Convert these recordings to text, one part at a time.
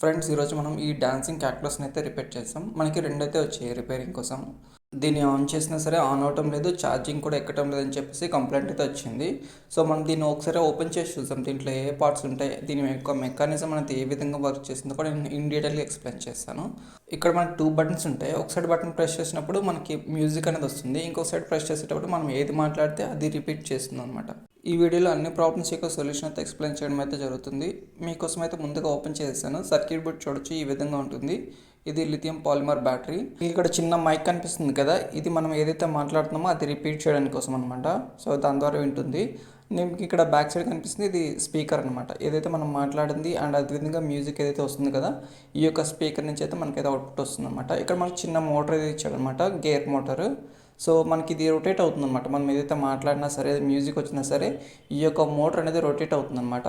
Friends, ఈరోజు మనం ఈ డాన్సింగ్ క్యాక్టస్ని అయితే రిపేర్ చేస్తాం. మనకి రెండైతే వచ్చాయి రిపేరింగ్ కోసం. దీన్ని ఆన్ చేసినా సరే ఆన్ అవటం లేదు, ఛార్జింగ్ కూడా ఎక్కడం లేదని చెప్పేసి కంప్లైంట్ అయితే వచ్చింది. సో మనం దీన్ని ఒకసారి ఓపెన్ చేసి చూద్దాం, దీంట్లో ఏ పార్ట్స్ ఉంటాయి, దీని యొక్క మెకానిజం అనేది ఏ విధంగా వర్క్ చేస్తుందో కూడా నేను ఇన్ డీటెయిల్గా ఎక్స్ప్లెయిన్ చేస్తాను. ఇక్కడ మనకి 2 బటన్స్ ఉంటాయి. ఒక సైడ్ బటన్ ప్రెస్ చేసినప్పుడు మనకి మ్యూజిక్ అనేది వస్తుంది, ఇంకో సైడ్ ప్రెస్ చేసేటప్పుడు మనం ఏది మాట్లాడితే అది రిపీట్ చేస్తుంది అనమాట. ఈ వీడియోలో అన్ని ప్రాబ్లమ్స్ యొక్క సొల్యూషన్ అయితే ఎక్స్ప్లెయిన్ చేయడం అయితే జరుగుతుంది. మీకోసం అయితే ముందుగా ఓపెన్ చేశాను. సర్క్యూట్ బోర్డ్ చూడొచ్చు, ఈ విధంగా ఉంటుంది. ఇది లిథియం పాలిమర్ బ్యాటరీ. ఇక్కడ చిన్న మైక్ కనిపిస్తుంది కదా, ఇది మనం ఏదైతే మాట్లాడుతున్నామో అది రిపీట్ చేయడానికి కోసం అనమాట. సో దాని ద్వారా వింటుంది. నేను ఇక్కడ బ్యాక్ సైడ్ కనిపిస్తుంది, ఇది స్పీకర్ అనమాట. ఏదైతే మనం మాట్లాడింది అండ్ అదేవిధంగా మ్యూజిక్ ఏదైతే వస్తుంది కదా, ఈ యొక్క స్పీకర్ నుంచి అయితే మనకైతే అవుట్పుట్ వస్తుంది అనమాట. ఇక్కడ మనకి చిన్న మోటార్ అయితే ఇచ్చాడనమాట, గేర్ మోటార్. సో మనకి ఇది రొటేట్ అవుతుంది అనమాట. మనం ఏదైతే మాట్లాడినా సరే, మ్యూజిక్ వచ్చినా సరే, ఈ యొక్క మోటార్ అనేది రొటేట్ అవుతుంది అనమాట.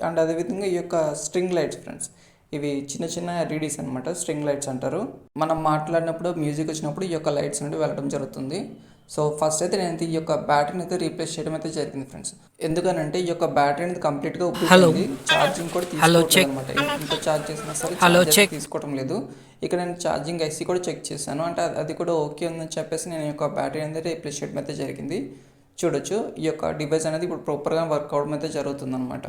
అండ్ అదేవిధంగా ఈ యొక్క స్ట్రింగ్ లైట్స్ ఫ్రెండ్స్, ఇవి చిన్న చిన్న ఎల్ఈడీస్ అనమాట, స్ట్రింగ్ లైట్స్ అంటారు. మనం మాట్లాడినప్పుడు మ్యూజిక్ వచ్చినప్పుడు ఈ యొక్క లైట్స్ నుండి వెళ్ళడం జరుగుతుంది. సో ఫస్ట్ అయితే నేను ఈ యొక్క బ్యాటరీని అయితే రీప్లేస్ చేయడం అయితే జరిగింది ఫ్రెండ్స్. ఎందుకనంటే ఈ యొక్క బ్యాటరీ అనేది కంప్లీట్గా ఉబ్బిపోయింది, ఛార్జింగ్ కూడా తీసుకోవట్లేదు అనమాట. ఎంత ఛార్జ్ చేసినా సరే తీసుకోవడం లేదు. ఇక్కడ నేను ఛార్జింగ్ ఐసీ కూడా చెక్ చేశాను, అంటే అది కూడా ఓకే ఉందని చెప్పేసి నేను ఈ యొక్క బ్యాటరీ అనేది రీప్లేస్ చేయడం అయితే జరిగింది. చూడొచ్చు, ఈ యొక్క డివైస్ అనేది ఇప్పుడు ప్రాపర్గా వర్క్ అవడం అయితే జరుగుతుంది అనమాట.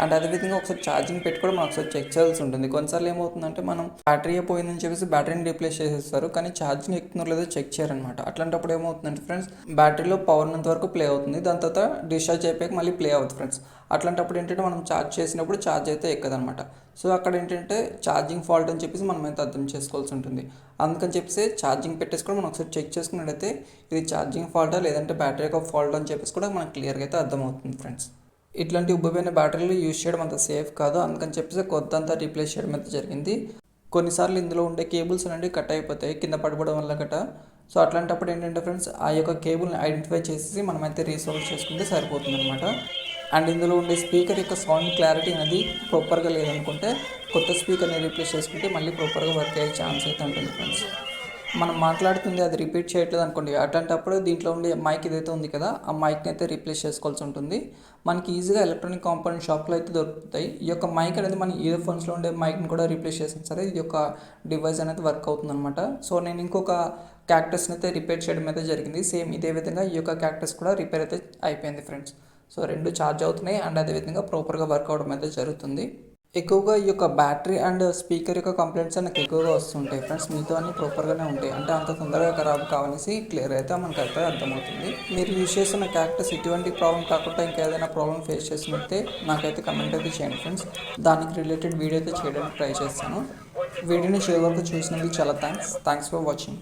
అండ్ అదేవిధంగా ఒకసారి ఛార్జింగ్ పెట్టి కూడా మనం ఒకసారి చెక్ చేయాల్సి ఉంటుంది. కొన్నిసార్లు ఏమవుతుందంటే మనం బ్యాటరీ పోయిందని చెప్పేసి బ్యాటరీని రీప్లేస్ చేసేస్తారు, కానీ ఛార్జింగ్ ఎక్కుతుందో లేదో చెక్ చేయరనమాట. అట్లాంటప్పుడు ఏమవుతుందంటే ఫ్రెండ్స్, బ్యాటరీలో పవర్ ఉన్నంత వరకు ప్లే అవుతుంది, దాని తర్వాత డిశ్చార్జ్ అయిపోయాక మళ్ళీ ప్లే అవుతుంది ఫ్రెండ్స్. అట్లాంటప్పుడు ఏంటంటే మనం ఛార్జ్ చేసినప్పుడు ఛార్జ్ అయితే ఎక్కదనమాట. సో అక్కడ ఏంటంటే ఛార్జింగ్ ఫాల్ట్ అని చెప్పేసి మనం అయితే అర్థం చేసుకోవాల్సి ఉంటుంది. అందుకని చెప్పేసి ఛార్జింగ్ పెట్టేసి కూడా మనం ఒకసారి చెక్ చేసుకున్నట్టయితే ఇది ఛార్జింగ్ ఫాల్టా లేదంటే బ్యాటరీ యొక్క ఫాల్ట్ అని చెప్పేసి కూడా మనకు క్లియర్గా అయితే అర్థమవుతుంది ఫ్రెండ్స్. ఇట్లాంటి ఉబ్బిపోయిన బ్యాటరీలు యూజ్ చేయడం అంత సేఫ్ కాదు, అందుకని చెప్పేసి కొత్తంతా రీప్లేస్ చేయడం అయితే జరిగింది. కొన్నిసార్లు ఇందులో ఉండే కేబుల్స్ అనేవి కట్ అయిపోతాయి కింద పడిపోవడం వల్ల గట. సో అట్లాంటప్పుడు ఏంటంటే ఫ్రెండ్స్, ఆ యొక్క కేబుల్ని ఐడెంటిఫై చేసి మనమైతే రీసాల్వ్ చేసుకుంటే సరిపోతుంది అనమాట. అండ్ ఇందులో ఉండే స్పీకర్ యొక్క సౌండ్ క్లారిటీ అనేది ప్రాపర్గా లేదనుకుంటే కొత్త స్పీకర్ని రీప్లేస్ చేసుకుంటే మళ్ళీ ప్రాపర్గా వర్క్ అయ్యే ఛాన్స్ అయితే ఉంటుంది ఫ్రెండ్స్. మనం మాట్లాడుతుంది అది రిపీట్ చేయట్లేదు అనుకోండి, అట్లాంటప్పుడు దీంట్లో ఉండే మైక్ ఏదైతే ఉంది కదా, ఆ మైక్ని అయితే రీప్లేస్ చేసుకోవాల్సి ఉంటుంది. మనకి ఈజీగా ఎలక్ట్రానిక్ కాంపోనెంట్ షాప్లో అయితే దొరుకుతాయి. ఈ యొక్క మైక్ అనేది మన ఇయర్ ఫోన్స్లో ఉండే మైక్ని కూడా రీప్లేస్ చేసిన సరే ఈ యొక్క డివైస్ అనేది వర్క్ అవుతుంది అనమాట. సో నేను ఇంకొక క్యాక్టస్ని అయితే రిపేర్ చేయడం అయితే జరిగింది. సేమ్ ఇదే విధంగా ఈ యొక్క క్యాక్టస్ కూడా రిపేర్ అయితే అయిపోయింది ఫ్రెండ్స్. సో రెండు ఛార్జ్ అవుతున్నాయి అండ్ అదేవిధంగా ప్రాపర్గా వర్క్ అవడం అయితే జరుగుతుంది. ఎక్కువగా ఈ యొక్క బ్యాటరీ అండ్ స్పీకర్ యొక్క కంప్లైంట్స్ నాకు ఎక్కువగా వస్తుంటాయి ఫ్రెండ్స్. మీతో అన్నీ ప్రాపర్గానే ఉంటాయి, అంటే అంత తొందరగా ఖరాబ్ కావాలని క్లియర్ అయితే మనకైతే అర్థమవుతుంది. మీరు యూజ్ చేస్తున్న క్యాక్టస్ ఇటువంటి ప్రాబ్లం కాకుండా ఇంకేదైనా ప్రాబ్లం ఫేస్ చేసినట్టే నాకైతే కమెంట్ అయితే చేయండి ఫ్రెండ్స్. దానికి రిలేటెడ్ వీడియో అయితే చేయడానికి ట్రై చేస్తాను. వీడియోని చివరి వరకు చూసినందుకు చాలా థ్యాంక్స్ ఫర్ వాచింగ్.